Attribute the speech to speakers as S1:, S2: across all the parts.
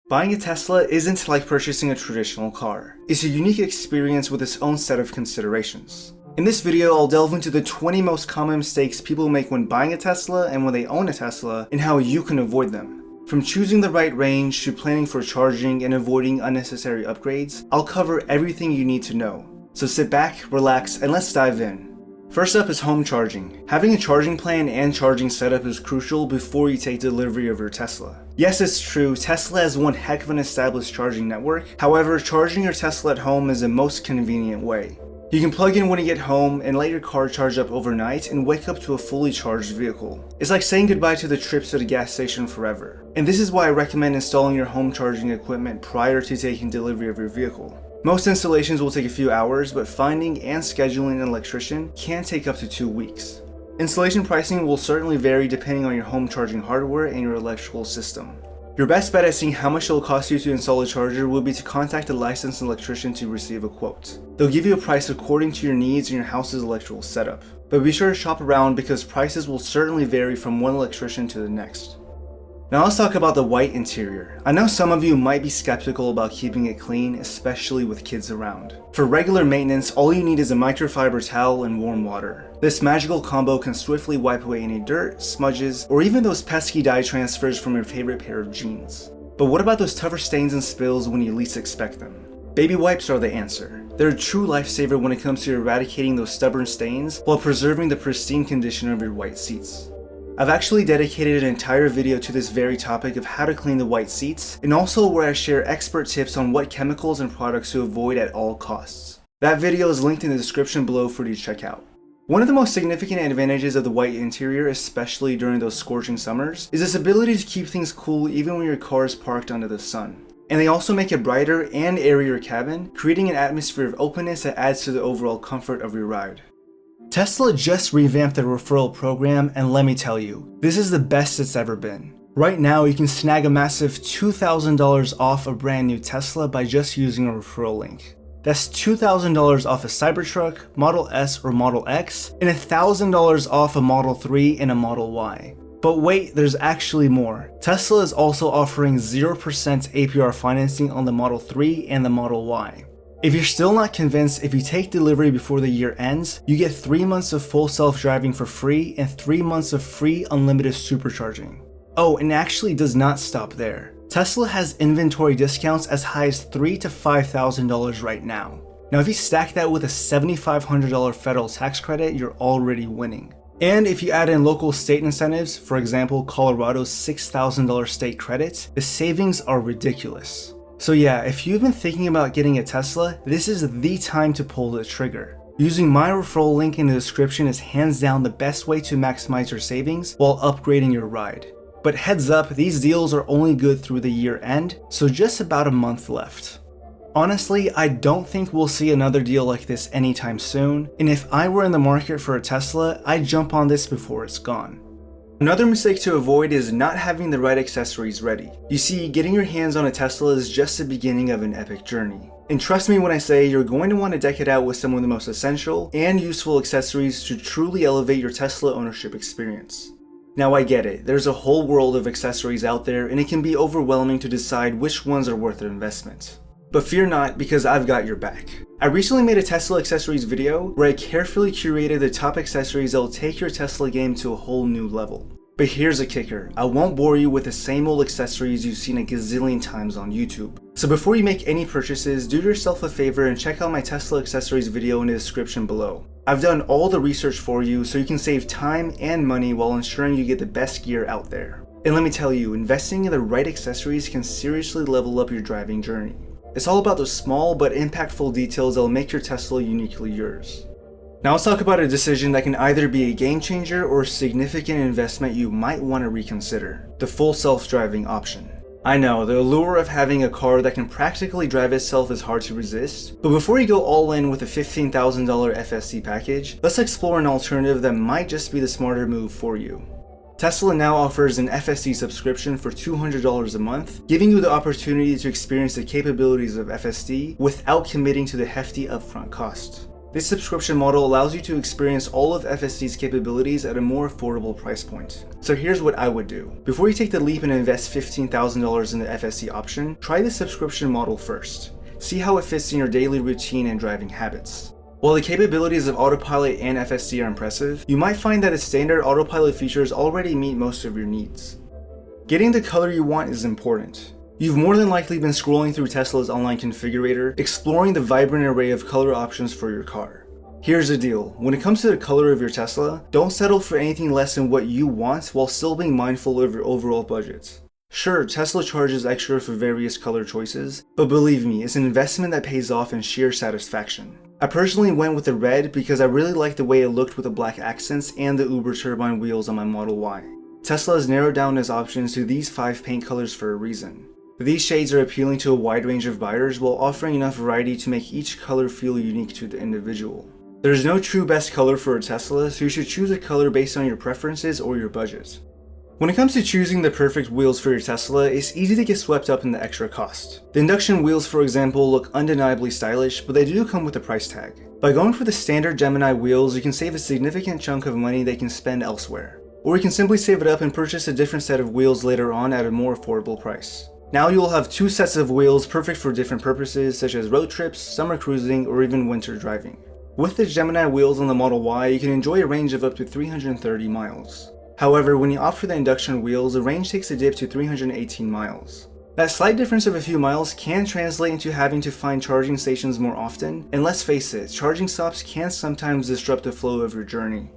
S1: Buying a Tesla isn't like purchasing a traditional car. It's a unique experience with its own set of considerations. In this video, I'll delve into the 20 most common mistakes people make when buying a Tesla and when they own a Tesla, and how you can avoid them. From choosing the right range to planning for charging and avoiding unnecessary upgrades, I'll cover everything you need to know. So sit back, relax, and let's dive in. First up is home charging. Having a charging plan and charging setup is crucial before you take delivery of your Tesla. Yes, it's true, Tesla has one heck of an established charging network. However, charging your Tesla at home is the most convenient way. You can plug in when you get home and let your car charge up overnight and wake up to a fully charged vehicle. It's like saying goodbye to the trips to the gas station forever. And this is why I recommend installing your home charging equipment prior to taking delivery of your vehicle. Most installations will take a few hours, but finding and scheduling an electrician can take up to 2 weeks. Installation pricing will certainly vary depending on your home charging hardware and your electrical system. Your best bet at seeing how much it will cost you to install a charger will be to contact a licensed electrician to receive a quote. They'll give you a price according to your needs and your house's electrical setup. But be sure to shop around because prices will certainly vary from one electrician to the next. Now let's talk about the white interior. I know some of you might be skeptical about keeping it clean, especially with kids around. For regular maintenance, all you need is a microfiber towel and warm water. This magical combo can swiftly wipe away any dirt, smudges, or even those pesky dye transfers from your favorite pair of jeans. But what about those tougher stains and spills when you least expect them? Baby wipes are the answer. They're a true lifesaver when it comes to eradicating those stubborn stains while preserving the pristine condition of your white seats. I've actually dedicated an entire video to this very topic of how to clean the white seats, and also where I share expert tips on what chemicals and products to avoid at all costs. That video is linked in the description below for you to check out. One of the most significant advantages of the white interior, especially during those scorching summers, is its ability to keep things cool even when your car is parked under the sun. And they also make a brighter and airier cabin, creating an atmosphere of openness that adds to the overall comfort of your ride. Tesla just revamped their referral program, and let me tell you, this is the best it's ever been. Right now, you can snag a massive $2,000 off a brand new Tesla by just using a referral link. That's $2,000 off a Cybertruck, Model S or Model X, and $1,000 off a Model 3 and a Model Y. But wait, there's actually more. Tesla is also offering 0% APR financing on the Model 3 and the Model Y. If you're still not convinced, if you take delivery before the year ends, you get 3 months of full self-driving for free and 3 months of free unlimited supercharging. Oh, and it actually does not stop there. Tesla has inventory discounts as high as $3,000 to $5,000 right now. Now if you stack that with a $7,500 federal tax credit, you're already winning. And if you add in local state incentives, for example Colorado's $6,000 state credit, the savings are ridiculous. So yeah, if you've been thinking about getting a Tesla, this is the time to pull the trigger. Using my referral link in the description is hands down the best way to maximize your savings while upgrading your ride. But heads up, these deals are only good through the year end, so just about a month left. Honestly, I don't think we'll see another deal like this anytime soon, and if I were in the market for a Tesla, I'd jump on this before it's gone. Another mistake to avoid is not having the right accessories ready. You see, getting your hands on a Tesla is just the beginning of an epic journey. And trust me when I say you're going to want to deck it out with some of the most essential and useful accessories to truly elevate your Tesla ownership experience. Now I get it, there's a whole world of accessories out there and it can be overwhelming to decide which ones are worth the investment. But fear not, because I've got your back. I recently made a Tesla accessories video where I carefully curated the top accessories that will take your Tesla game to a whole new level. But here's a kicker, I won't bore you with the same old accessories you've seen a gazillion times on YouTube. So before you make any purchases, do yourself a favor and check out my Tesla accessories video in the description below. I've done all the research for you so you can save time and money while ensuring you get the best gear out there. And let me tell you, investing in the right accessories can seriously level up your driving journey. It's all about those small but impactful details that will make your Tesla uniquely yours. Now let's talk about a decision that can either be a game changer or a significant investment you might want to reconsider: the full self-driving option. I know, the allure of having a car that can practically drive itself is hard to resist, but before you go all in with a $15,000 FSD package, let's explore an alternative that might just be the smarter move for you. Tesla now offers an FSD subscription for $200 a month, giving you the opportunity to experience the capabilities of FSD without committing to the hefty upfront cost. This subscription model allows you to experience all of FSD's capabilities at a more affordable price point. So here's what I would do. Before you take the leap and invest $15,000 in the FSD option, try the subscription model first. See how it fits in your daily routine and driving habits. While the capabilities of autopilot and FSD are impressive, you might find that its standard autopilot features already meet most of your needs. Getting the color you want is important. You've more than likely been scrolling through Tesla's online configurator, exploring the vibrant array of color options for your car. Here's the deal, when it comes to the color of your Tesla, don't settle for anything less than what you want while still being mindful of your overall budget. Sure, Tesla charges extra for various color choices, but believe me, it's an investment that pays off in sheer satisfaction. I personally went with the red because I really liked the way it looked with the black accents and the Uber turbine wheels on my Model Y. Tesla has narrowed down its options to these 5 paint colors for a reason. These shades are appealing to a wide range of buyers while offering enough variety to make each color feel unique to the individual. There's no true best color for a Tesla, so you should choose a color based on your preferences or your budget. When it comes to choosing the perfect wheels for your Tesla, it's easy to get swept up in the extra cost. The induction wheels, for example, look undeniably stylish, but they do come with a price tag. By going for the standard Gemini wheels, you can save a significant chunk of money that you can spend elsewhere. Or you can simply save it up and purchase a different set of wheels later on at a more affordable price. Now you will have 2 sets of wheels perfect for different purposes such as road trips, summer cruising, or even winter driving. With the Gemini wheels on the Model Y, you can enjoy a range of up to 330 miles. However, when you opt for the induction wheels, the range takes a dip to 318 miles. That slight difference of a few miles can translate into having to find charging stations more often, and let's face it, charging stops can sometimes disrupt the flow of your journey.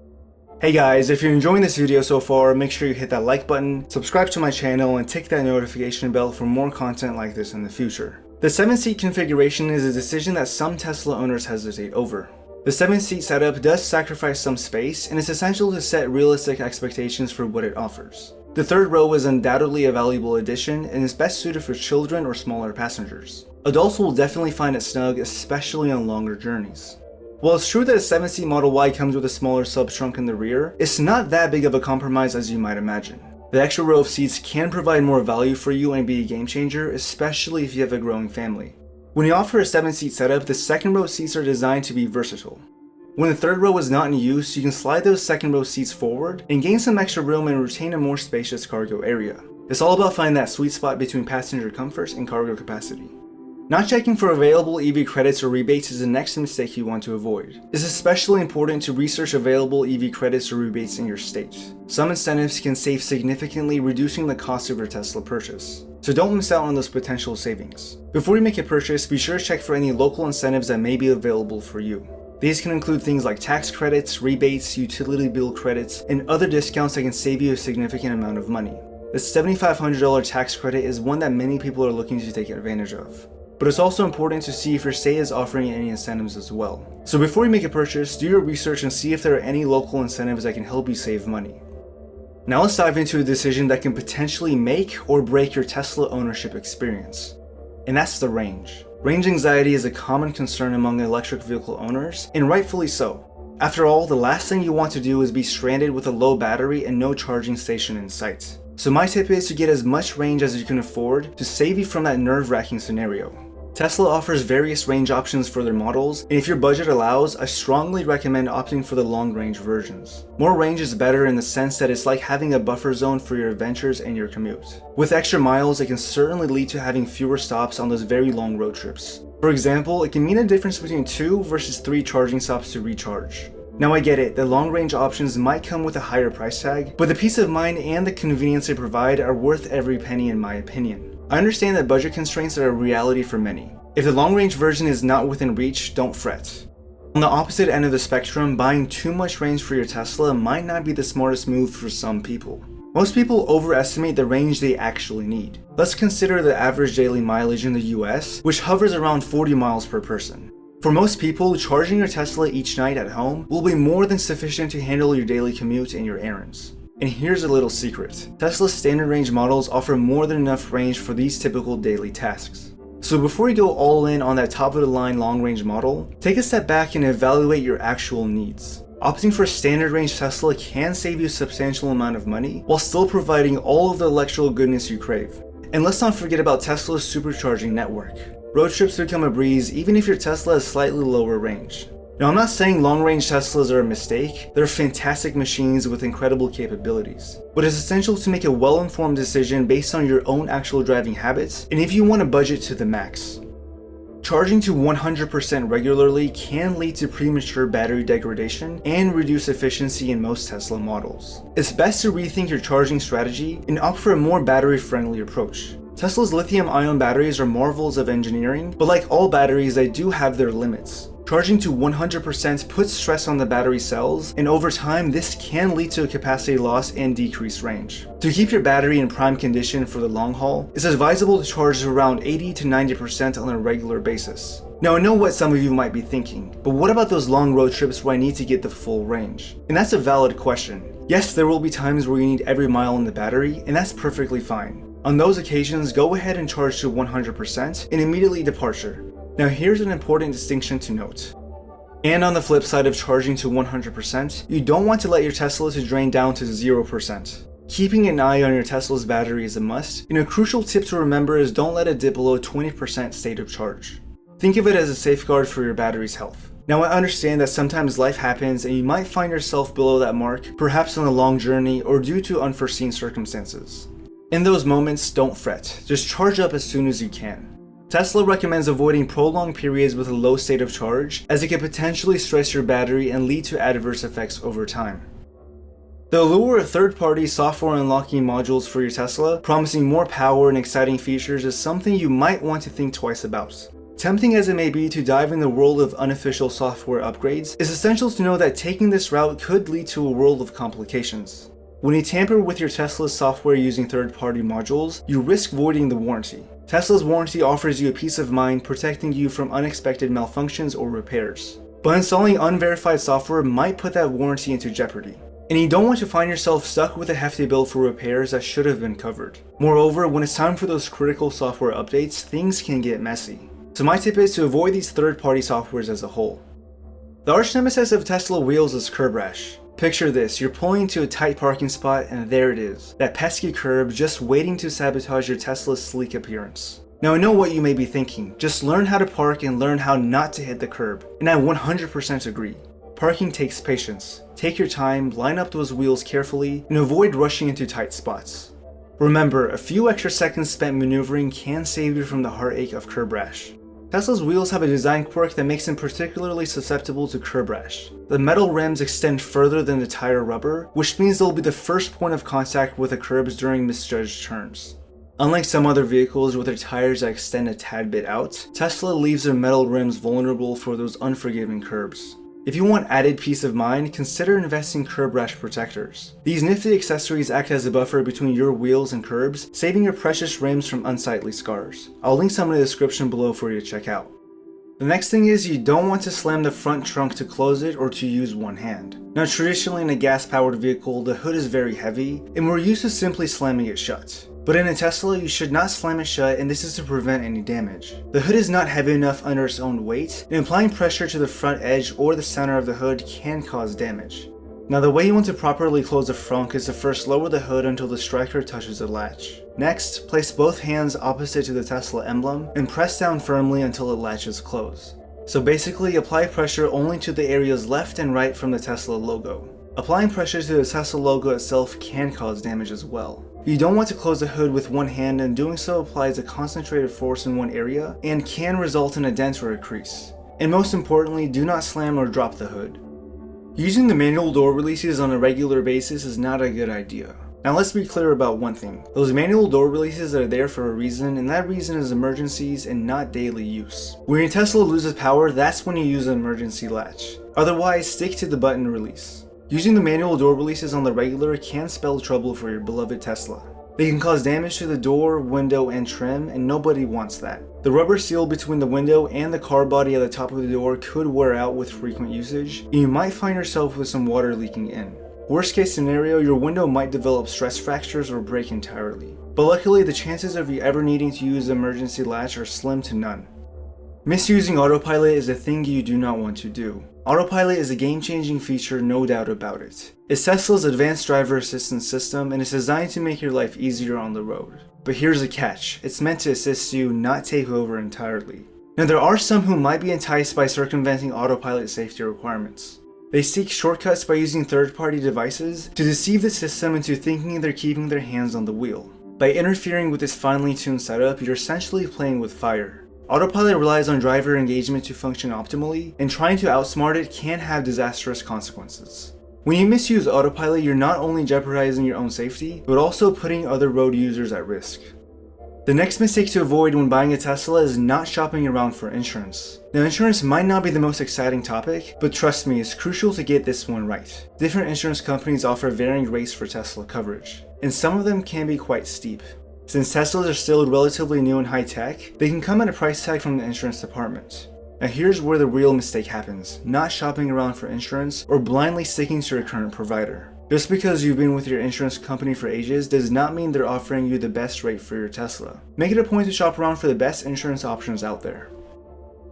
S1: Hey guys, if you're enjoying this video so far, make sure you hit that like button, subscribe to my channel, and tick that notification bell for more content like this in the future. The 7-seat configuration is a decision that some Tesla owners hesitate over. The 7-seat setup does sacrifice some space, and it's essential to set realistic expectations for what it offers. The third row is undoubtedly a valuable addition and is best suited for children or smaller passengers. Adults will definitely find it snug, especially on longer journeys. While it's true that a 7-seat Model Y comes with a smaller sub-trunk in the rear, it's not that big of a compromise as you might imagine. The extra row of seats can provide more value for you and be a game changer, especially if you have a growing family. When you opt for a 7-seat setup, the second row seats are designed to be versatile. When the third row is not in use, you can slide those second row seats forward and gain some extra room and retain a more spacious cargo area. It's all about finding that sweet spot between passenger comfort and cargo capacity. Not checking for available EV credits or rebates is the next mistake you want to avoid. It's especially important to research available EV credits or rebates in your state. Some incentives can save significantly, reducing the cost of your Tesla purchase. So don't miss out on those potential savings. Before you make a purchase, be sure to check for any local incentives that may be available for you. These can include things like tax credits, rebates, utility bill credits, and other discounts that can save you a significant amount of money. The $7,500 tax credit is one that many people are looking to take advantage of. But it's also important to see if your state is offering any incentives as well. So before you make a purchase, do your research and see if there are any local incentives that can help you save money. Now let's dive into a decision that can potentially make or break your Tesla ownership experience. And that's the range. Range anxiety is a common concern among electric vehicle owners, and rightfully so. After all, the last thing you want to do is be stranded with a low battery and no charging station in sight. So my tip is to get as much range as you can afford to save you from that nerve-wracking scenario. Tesla offers various range options for their models, and if your budget allows, I strongly recommend opting for the long-range versions. More range is better in the sense that it's like having a buffer zone for your adventures and your commute. With extra miles, it can certainly lead to having fewer stops on those very long road trips. For example, it can mean a difference between 2 versus 3 charging stops to recharge. Now I get it, the long-range options might come with a higher price tag, but the peace of mind and the convenience they provide are worth every penny in my opinion. I understand that budget constraints are a reality for many. If the long-range version is not within reach, don't fret. On the opposite end of the spectrum, buying too much range for your Tesla might not be the smartest move for some people. Most people overestimate the range they actually need. Let's consider the average daily mileage in the US, which hovers around 40 miles per person. For most people, charging your Tesla each night at home will be more than sufficient to handle your daily commute and your errands. And here's a little secret. Tesla's standard range models offer more than enough range for these typical daily tasks. So before you go all in on that top of the line long range model, take a step back and evaluate your actual needs. Opting for a standard range Tesla can save you a substantial amount of money while still providing all of the electrical goodness you crave. And let's not forget about Tesla's supercharging network. Road trips become a breeze even if your Tesla has slightly lower range. Now, I'm not saying long-range Teslas are a mistake. They're fantastic machines with incredible capabilities. But it's essential to make a well-informed decision based on your own actual driving habits and if you want to budget to the max. Charging to 100% regularly can lead to premature battery degradation and reduce efficiency in most Tesla models. It's best to rethink your charging strategy and opt for a more battery-friendly approach. Tesla's lithium-ion batteries are marvels of engineering, but like all batteries, they do have their limits. Charging to 100% puts stress on the battery cells, and over time, this can lead to a capacity loss and decreased range. To keep your battery in prime condition for the long haul, it's advisable to charge around 80 to 90% on a regular basis. Now, I know what some of you might be thinking, but what about those long road trips where I need to get the full range? And that's a valid question. Yes, there will be times where you need every mile in the battery, and that's perfectly fine. On those occasions, go ahead and charge to 100% and immediately departure. Now, here's an important distinction to note. And on the flip side of charging to 100%, you don't want to let your Tesla to drain down to 0%. Keeping an eye on your Tesla's battery is a must, and a crucial tip to remember is don't let it dip below 20% state of charge. Think of it as a safeguard for your battery's health. Now, I understand that sometimes life happens and you might find yourself below that mark, perhaps on a long journey or due to unforeseen circumstances. In those moments, don't fret, just charge up as soon as you can. Tesla recommends avoiding prolonged periods with a low state of charge, as it can potentially stress your battery and lead to adverse effects over time. The allure of third-party software unlocking modules for your Tesla, promising more power and exciting features, is something you might want to think twice about. Tempting as it may be to dive in the world of unofficial software upgrades, it's essential to know that taking this route could lead to a world of complications. When you tamper with your Tesla's software using third-party modules, you risk voiding the warranty. Tesla's warranty offers you a peace of mind, protecting you from unexpected malfunctions or repairs. But installing unverified software might put that warranty into jeopardy. And you don't want to find yourself stuck with a hefty bill for repairs that should have been covered. Moreover, when it's time for those critical software updates, things can get messy. So my tip is to avoid these third-party softwares as a whole. The arch nemesis of Tesla wheels is curb rash. Picture this, you're pulling into a tight parking spot and there it is, that pesky curb just waiting to sabotage your Tesla's sleek appearance. Now, I know what you may be thinking, just learn how to park and learn how not to hit the curb, and I 100% agree. Parking takes patience. Take your time, line up those wheels carefully, and avoid rushing into tight spots. Remember, a few extra seconds spent maneuvering can save you from the heartache of curb rash. Tesla's wheels have a design quirk that makes them particularly susceptible to curb rash. The metal rims extend further than the tire rubber, which means they'll be the first point of contact with the curbs during misjudged turns. Unlike some other vehicles with their tires that extend a tad bit out, Tesla leaves their metal rims vulnerable for those unforgiving curbs. If you want added peace of mind, consider investing in curb rash protectors. These nifty accessories act as a buffer between your wheels and curbs, saving your precious rims from unsightly scars. I'll link some in the description below for you to check out. The next thing is you don't want to slam the front trunk to close it or to use one hand. Now, traditionally in a gas-powered vehicle, the hood is very heavy, and we're used to simply slamming it shut. But in a Tesla, you should not slam it shut, and this is to prevent any damage. The hood is not heavy enough under its own weight, and applying pressure to the front edge or the center of the hood can cause damage. Now, the way you want to properly close the frunk is to first lower the hood until the striker touches the latch. Next, place both hands opposite to the Tesla emblem and press down firmly until it latches close. So basically, apply pressure only to the areas left and right from the Tesla logo. Applying pressure to the Tesla logo itself can cause damage as well. You don't want to close the hood with one hand, and doing so applies a concentrated force in one area and can result in a dent or a crease. And most importantly, do not slam or drop the hood. Using the manual door releases on a regular basis is not a good idea. Now let's be clear about one thing. Those manual door releases are there for a reason, and that reason is emergencies and not daily use. When your Tesla loses power, that's when you use an emergency latch. Otherwise, stick to the button release. Using the manual door releases on the regular can spell trouble for your beloved Tesla. They can cause damage to the door, window, and trim, and nobody wants that. The rubber seal between the window and the car body at the top of the door could wear out with frequent usage, and you might find yourself with some water leaking in. Worst case scenario, your window might develop stress fractures or break entirely. But luckily, the chances of you ever needing to use the emergency latch are slim to none. Misusing autopilot is a thing you do not want to do. Autopilot is a game-changing feature, no doubt about it. It's Tesla's advanced driver assistance system, and it's designed to make your life easier on the road. But here's the catch, it's meant to assist you, not take over entirely. Now there are some who might be enticed by circumventing autopilot safety requirements. They seek shortcuts by using third-party devices to deceive the system into thinking they're keeping their hands on the wheel. By interfering with this finely tuned setup, you're essentially playing with fire. Autopilot relies on driver engagement to function optimally, and trying to outsmart it can have disastrous consequences. When you misuse autopilot, you're not only jeopardizing your own safety, but also putting other road users at risk. The next mistake to avoid when buying a Tesla is not shopping around for insurance. Now, insurance might not be the most exciting topic, but trust me, it's crucial to get this one right. Different insurance companies offer varying rates for Tesla coverage, and some of them can be quite steep. Since Teslas are still relatively new and high-tech, they can come at a price tag from the insurance department. Now here's where the real mistake happens, not shopping around for insurance or blindly sticking to your current provider. Just because you've been with your insurance company for ages does not mean they're offering you the best rate for your Tesla. Make it a point to shop around for the best insurance options out there.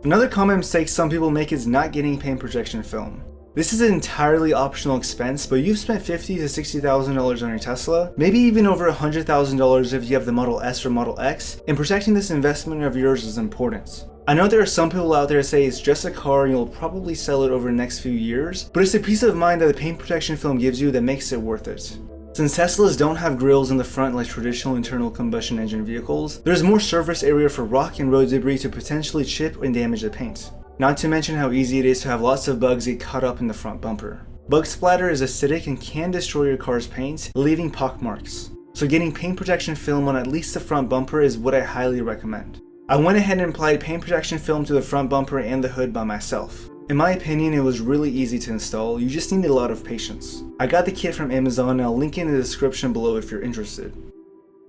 S1: Another common mistake some people make is not getting paint protection film. This is an entirely optional expense, but you've spent $50,000 to $60,000 on your Tesla, maybe even over $100,000 if you have the Model S or Model X, and protecting this investment of yours is important. I know there are some people out there that say it's just a car and you'll probably sell it over the next few years, but it's the peace of mind that the paint protection film gives you that makes it worth it. Since Teslas don't have grills in the front like traditional internal combustion engine vehicles, there's more surface area for rock and road debris to potentially chip and damage the paint. Not to mention how easy it is to have lots of bugs get caught up in the front bumper. Bug splatter is acidic and can destroy your car's paint, leaving pock marks. So getting paint protection film on at least the front bumper is what I highly recommend. I went ahead and applied paint protection film to the front bumper and the hood by myself. In my opinion, it was really easy to install, you just need a lot of patience. I got the kit from Amazon and I'll link it in the description below if you're interested.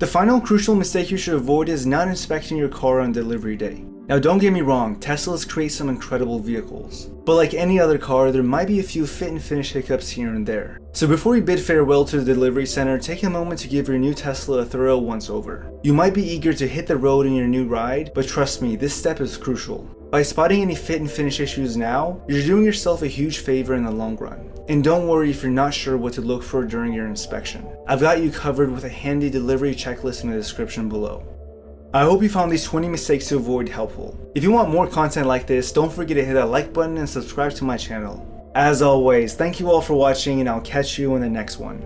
S1: The final crucial mistake you should avoid is not inspecting your car on delivery day. Now don't get me wrong, Teslas create some incredible vehicles, but like any other car, there might be a few fit and finish hiccups here and there. So before you bid farewell to the delivery center, take a moment to give your new Tesla a thorough once over. You might be eager to hit the road in your new ride, but trust me, this step is crucial. By spotting any fit and finish issues now, you're doing yourself a huge favor in the long run. And don't worry if you're not sure what to look for during your inspection. I've got you covered with a handy delivery checklist in the description below. I hope you found these 20 mistakes to avoid helpful. If you want more content like this, don't forget to hit that like button and subscribe to my channel. As always, thank you all for watching and I'll catch you in the next one.